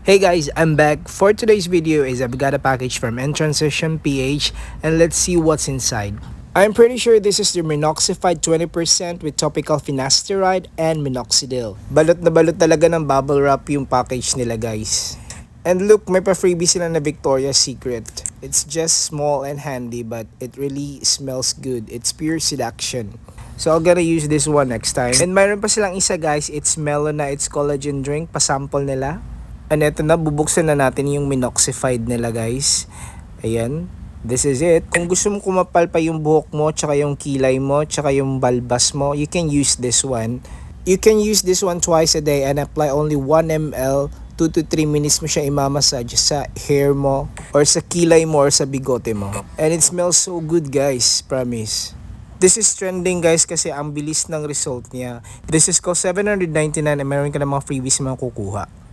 Hey guys, I'm back. For today's video is I've got a package from N-Transition PH and let's see what's inside. I'm pretty sure this is the Minoxified 20% with topical finasteride and minoxidil. Balot na balot talaga ng bubble wrap yung package nila guys. And look, may pa-freebie sila na Victoria's Secret. It's just small and handy but it really smells good. It's pure seduction. So I'm gonna use this one next time. And mayroon pa silang isa guys, it's Melona, it's collagen drink, pasample nila. And eto na, bubuksan na natin yung minoxified nila guys. Ayan, this is it. Kung gusto mo kumapal pa yung buhok mo, tsaka yung kilay mo, tsaka yung balbas mo, you can use this one. You can use this one twice a day and apply only 1 ml. 2 to 3 minutes mo siya imamassage sa hair mo, or sa kilay mo, or sa bigote mo. And it smells so good guys, promise. This is trending guys kasi ang bilis ng result niya. This is cost $799 and meron ka na mga freebies na makukuha.